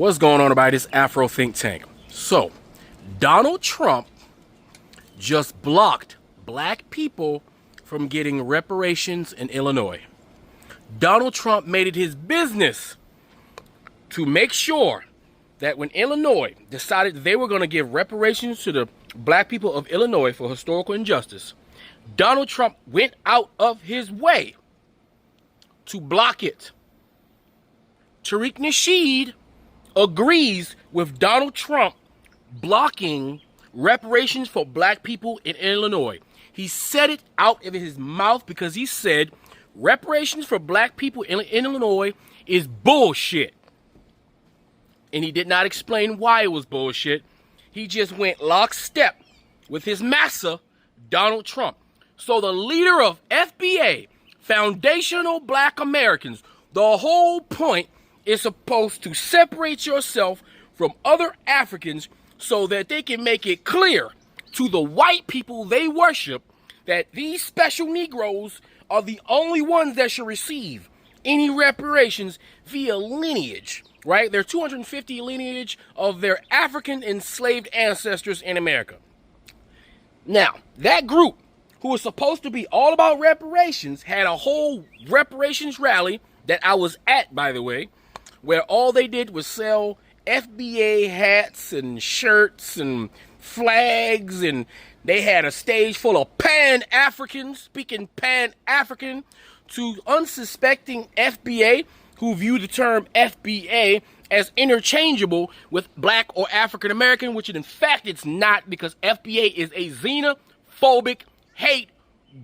What's going on about this Afro think tank? So, Donald Trump just blocked black people from getting reparations in Illinois. Donald Trump made it his business to make sure that when Illinois decided they were going to give reparations to the black people of Illinois for historical injustice, Donald Trump went out of his way to block it. Tariq Nasheed agrees with Donald Trump blocking reparations for black people in Illinois. He said it out of his mouth because he said reparations for black people in Illinois is bullshit. And he did not explain why it was bullshit. He just went lockstep with his massa, Donald Trump. So the leader of FBA, Foundational Black Americans, the whole point is supposed to separate yourself from other Africans so that they can make it clear to the white people they worship that these special Negroes are the only ones that should receive any reparations via lineage, right? Their 250 lineage of their African enslaved ancestors in America. Now, that group, who was supposed to be all about reparations, had a whole reparations rally that I was at, by the way, where all they did was sell FBA hats and shirts and flags, and they had a stage full of Pan-Africans speaking Pan-African to unsuspecting FBA who view the term FBA as interchangeable with black or African American, which in fact it's not, because FBA is a xenophobic hate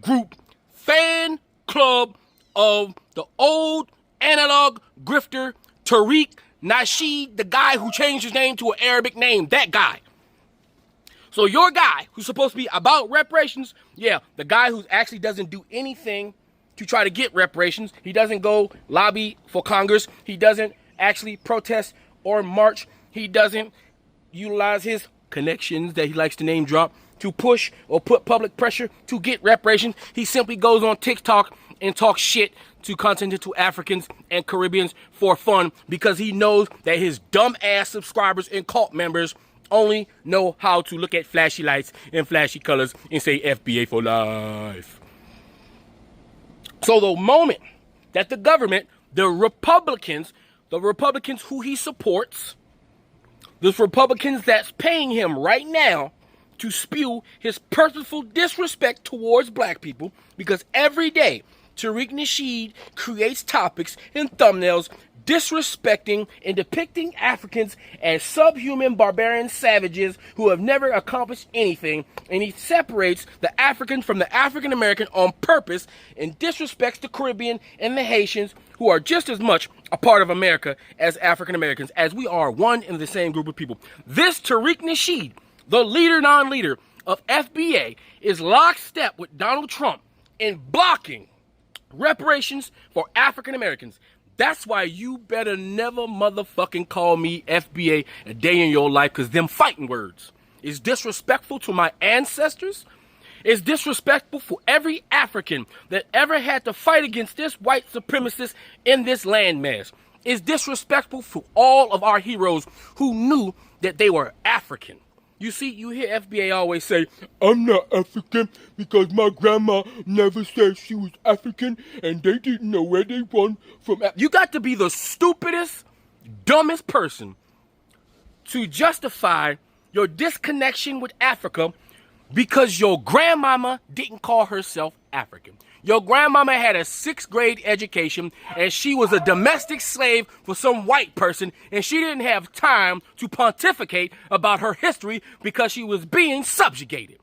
group fan club of the old analog grifter Tariq Nasheed, the guy who changed his name to an Arabic name, that guy. So your guy who's supposed to be about reparations, yeah, the guy who actually doesn't do anything to try to get reparations. He doesn't go lobby for Congress. He doesn't actually protest or march. He doesn't utilize his connections that he likes to name drop to push or put public pressure to get reparations. He simply goes on TikTok and talks shit to continental Africans and Caribbeans for fun because he knows that his dumb ass subscribers and cult members only know how to look at flashy lights and flashy colors and say FBA for life. So the moment that the government, the Republicans who he supports, the Republicans that's paying him right now to spew his purposeful disrespect towards black people, because every day Tariq Nasheed creates topics and thumbnails disrespecting and depicting Africans as subhuman barbarian savages who have never accomplished anything, and he separates the African from the African American on purpose and disrespects the Caribbean and the Haitians, who are just as much a part of America as African Americans, as we are one and the same group of people. This Tariq Nasheed, the leader non-leader of FBA, is lockstep with Donald Trump in blocking reparations for African Americans. That's why you better never motherfucking call me FBA a day in your life, because them fighting words is disrespectful to my ancestors. It's disrespectful for every African that ever had to fight against this white supremacist in this landmass. It's disrespectful for all of our heroes who knew that they were African. You see, you hear FBA always say, I'm not African because my grandma never said she was African and they didn't know where they won from. You got to be the stupidest, dumbest person to justify your disconnection with Africa because your grandmama didn't call herself African. Your grandmama had a 6th grade education and she was a domestic slave for some white person, and she didn't have time to pontificate about her history because she was being subjugated.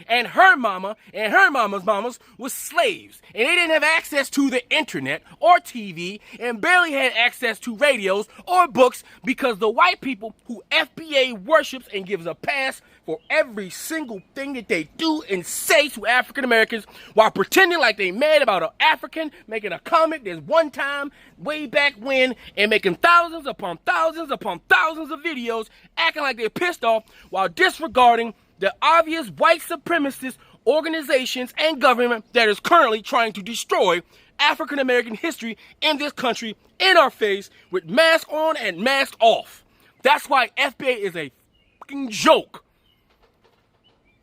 And her mama and her mama's mamas was slaves, and they didn't have access to the internet or TV and barely had access to radios or books because the white people who FBA worships and gives a pass for every single thing that they do and say to African Americans while pretending like they mad about an African making a comment this one time way back when and making thousands upon thousands upon thousands of videos acting like they're pissed off while disregarding the obvious white supremacist organizations and government that is currently trying to destroy African American history in this country in our face with mask on and mask off. That's why FBA is a fucking joke.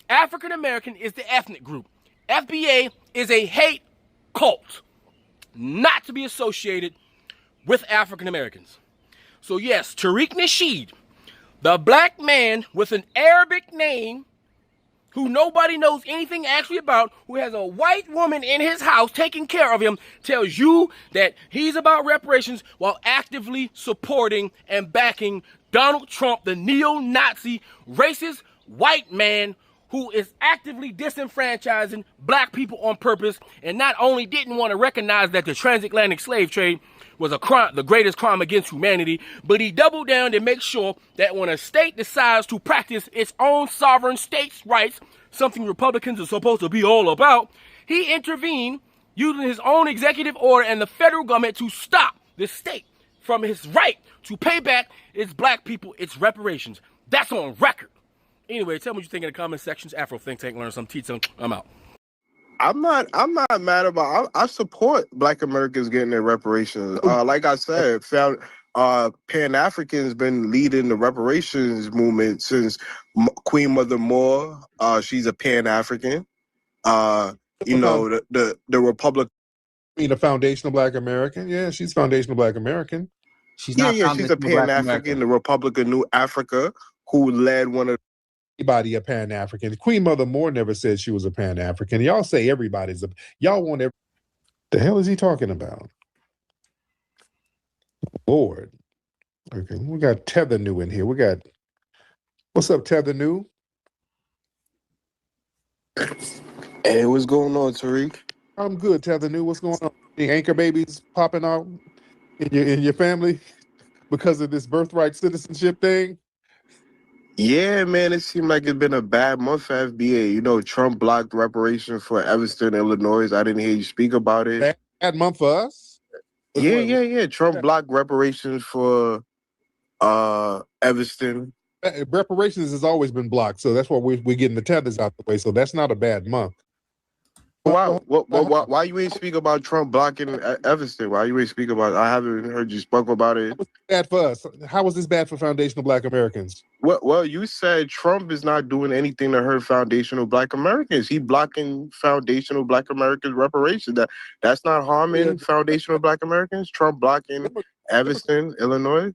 African American is the ethnic group. FBA is a hate cult, not to be associated with African Americans. So yes, Tariq Nasheed, the black man with an Arabic name who nobody knows anything actually about, who has a white woman in his house taking care of him, tells you that he's about reparations while actively supporting and backing Donald Trump, the neo-Nazi, racist white man who is actively disenfranchising black people on purpose, and not only didn't want to recognize that the transatlantic slave trade was a crime, the greatest crime against humanity, but he doubled down to make sure that when a state decides to practice its own sovereign states' rights, something Republicans are supposed to be all about, he intervened using his own executive order and the federal government to stop the state from his right to pay back its black people its reparations. That's on record. Anyway, tell me what you think in the comment sections. Afro Think Tank, learn some teach some. I'm out. I'm not mad about. I support Black Americans getting their reparations. Like I said, Pan Africans been leading the reparations movement since Queen Mother Moore. She's a Pan African. You know, the Republic. You mean a foundational Black American? Yeah, she's foundational Black American. She's a Pan African. The Republic of New Africa, who led one of. Everybody a Pan African. Queen Mother Moore never said she was a Pan African. Y'all say everybody's a. Y'all want every. The hell is he talking about? Lord. Okay, we got Tether New in here. We got. What's up, Tether New? Hey, what's going on, Tariq? I'm good, Tether New. What's going on? The anchor babies popping out in your family because of this birthright citizenship thing? Yeah, man, it seemed like it's been a bad month for FBA. You know, Trump blocked reparations for Evanston, Illinois. I didn't hear you speak about it. Bad month for us? Yeah. Trump blocked reparations for Evanston. Reparations has always been blocked, so that's why we're getting the tethers out the way. So that's not a bad month. Wow. Why you ain't speak about Trump blocking Evanston? Why you ain't speak about? I haven't heard you spoke about it. How was this bad for us? How was this bad for foundational Black Americans? Well, you said Trump is not doing anything to hurt foundational Black Americans. He blocking foundational Black Americans reparations. That's not harming foundational Black Americans. Trump blocking Evanston, Illinois.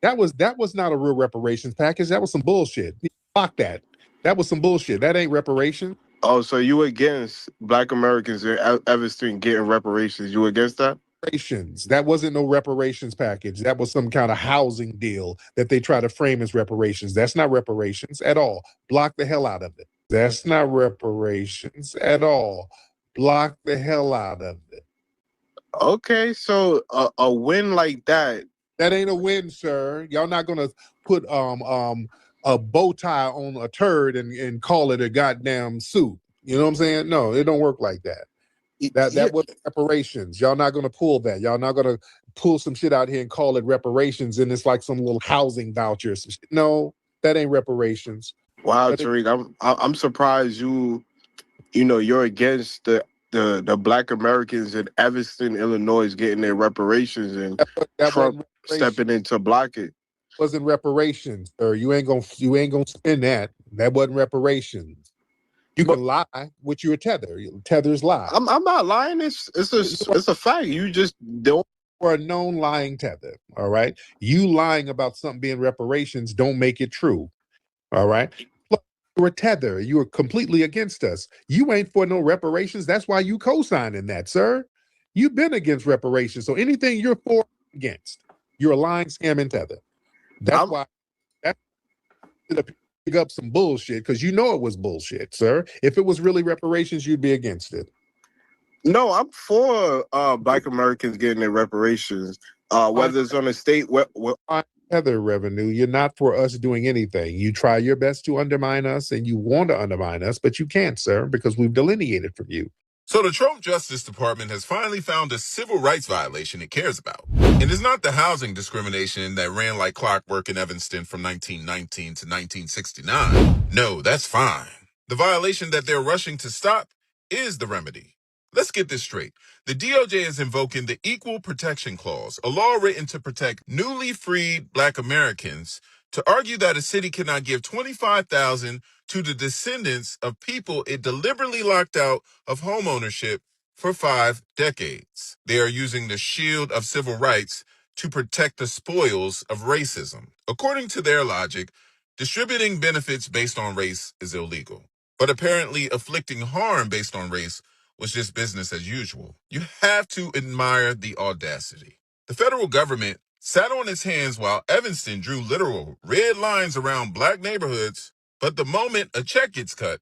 That was not a real reparations package. That was some bullshit. He blocked that. That was some bullshit. That ain't reparations. Oh, so you against Black Americans in Evanston getting reparations? You against that? Reparations. That wasn't no reparations package. That was some kind of housing deal that they try to frame as reparations. That's not reparations at all. Block the hell out of it. That's not reparations at all. Block the hell out of it. Okay, so a win like that. That ain't a win, sir. Y'all not gonna put a bow tie on a turd and call it a goddamn suit. You know what I'm saying? No, it don't work like that. That was reparations. Y'all not gonna pull that. Y'all not gonna pull some shit out here and call it reparations, and it's like some little housing voucher or some shit. No, that ain't reparations. Wow, Tariq, I'm surprised you're against the Black Americans in Evanston, Illinois getting their reparations and Trump stepping in to block it. Wasn't reparations, sir. You ain't gonna spend that. That wasn't reparations. You can lie with your tether. Tethers lie. I'm not lying. It's a fact. You just don't. For a known lying tether. All right. You lying about something being reparations don't make it true. All right. You're a tether. You are completely against us. You ain't for no reparations. That's why you co-signing that, sir. You've been against reparations. So anything you're for, against. You're a lying, scamming tether. That's why that pick up some bullshit, because you know it was bullshit, sir. If it was really reparations, you'd be against it. No, I'm for Black Americans getting their reparations, whether it's on a state. Tether revenue, you're not for us doing anything. You try your best to undermine us, and you want to undermine us, but you can't, sir, because we've delineated from you. So the Trump Justice Department has finally found a civil rights violation it cares about. And it's not the housing discrimination that ran like clockwork in Evanston from 1919 to 1969. No, that's fine. The violation that they're rushing to stop is the remedy. Let's get this straight. The DOJ is invoking the Equal Protection Clause, a law written to protect newly freed Black Americans, to argue that a city cannot give $25,000 to the descendants of people it deliberately locked out of homeownership for 5 decades. They are using the shield of civil rights to protect the spoils of racism. According to their logic, distributing benefits based on race is illegal. But apparently afflicting harm based on race was just business as usual. You have to admire the audacity. The federal government sat on its hands while Evanston drew literal red lines around Black neighborhoods, but the moment a check gets cut,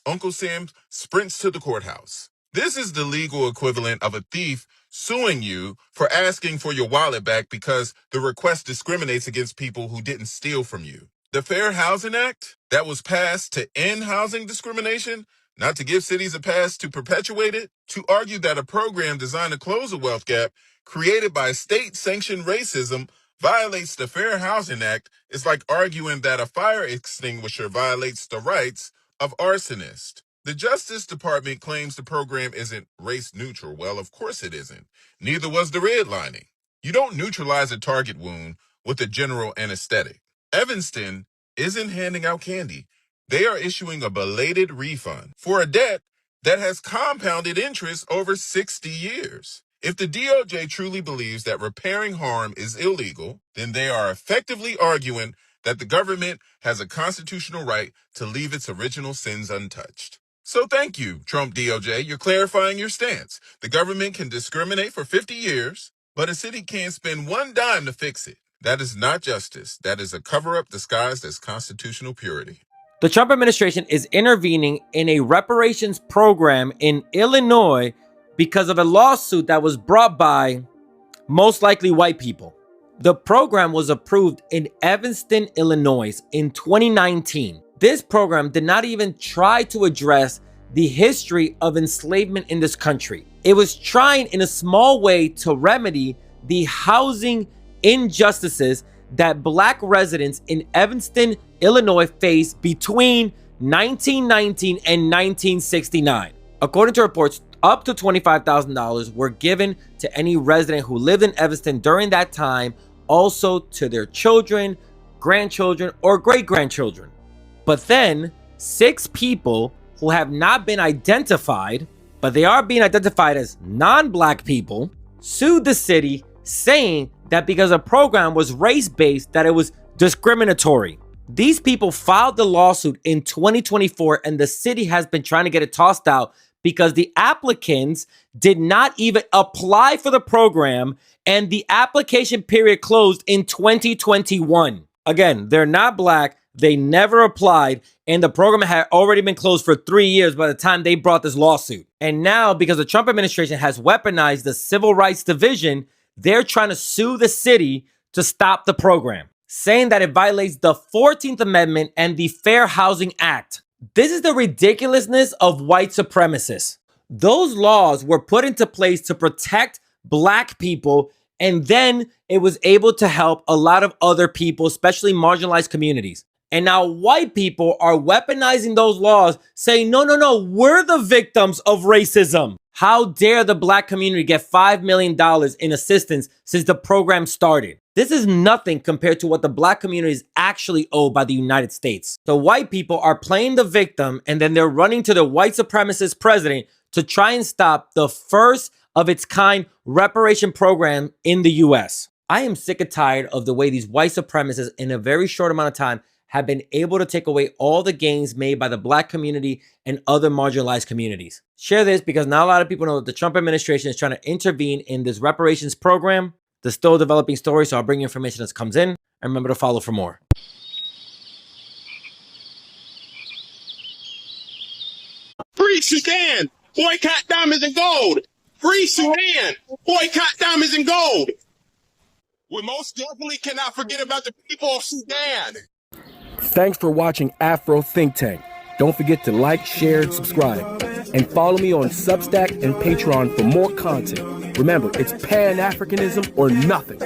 Uncle Sam sprints to the courthouse. This is the legal equivalent of a thief suing you for asking for your wallet back because the request discriminates against people who didn't steal from you. The Fair Housing Act that was passed to end housing discrimination, not to give cities a pass to perpetuate it, to argue that a program designed to close a wealth gap created by state-sanctioned racism violates the Fair Housing Act is like arguing that a fire extinguisher violates the rights of arsonists. The Justice Department claims the program isn't race neutral. Well, of course it isn't. Neither was the redlining. You don't neutralize a target wound with a general anesthetic. Evanston isn't handing out candy. They are issuing a belated refund for a debt that has compounded interest over 60 years. If the DOJ truly believes that repairing harm is illegal, then they are effectively arguing that the government has a constitutional right to leave its original sins untouched. So thank you, Trump DOJ. You're clarifying your stance. The government can discriminate for 50 years, but a city can't spend one dime to fix it. That is not justice. That is a cover-up disguised as constitutional purity. The Trump administration is intervening in a reparations program in Illinois because of a lawsuit that was brought by most likely white people. The program was approved in Evanston, Illinois in 2019. This program did not even try to address the history of enslavement in this country. It was trying in a small way to remedy the housing injustices that Black residents in Evanston, Illinois faced between 1919 and 1969. According to reports, up to $25,000 were given to any resident who lived in Evanston during that time, also to their children, grandchildren, or great-grandchildren. But then, 6 people who have not been identified, but they are being identified as non-Black people, sued the city saying that because the program was race-based, that it was discriminatory. These people filed the lawsuit in 2024, and the city has been trying to get it tossed out because the applicants did not even apply for the program, and the application period closed in 2021. Again, they're not Black, they never applied, and the program had already been closed for 3 years by the time they brought this lawsuit. And now, because the Trump administration has weaponized the Civil Rights Division, they're trying to sue the city to stop the program, saying that it violates the 14th Amendment and the Fair Housing Act. This is the ridiculousness of white supremacists. Those laws were put into place to protect Black people, and then it was able to help a lot of other people, especially marginalized communities. And now white people are weaponizing those laws, saying, no, we're the victims of racism. How dare the Black community get $5 million in assistance since the program started? This is nothing compared to what the Black community is actually owed by the United States. The white people are playing the victim, and then they're running to the white supremacist president to try and stop the first of its kind reparation program in the US. I am sick and tired of the way these white supremacists in a very short amount of time have been able to take away all the gains made by the Black community and other marginalized communities. Share this because not a lot of people know that the Trump administration is trying to intervene in this reparations program. There's still a developing story, so I'll bring you information as it comes in. And remember to follow for more. Free Sudan! Boycott diamonds and gold! Free Sudan! Boycott diamonds and gold! We most definitely cannot forget about the people of Sudan! Thanks for watching Afro Think Tank. Don't forget to like, share, and subscribe. And follow me on Substack and Patreon for more content. Remember, it's Pan-Africanism or nothing.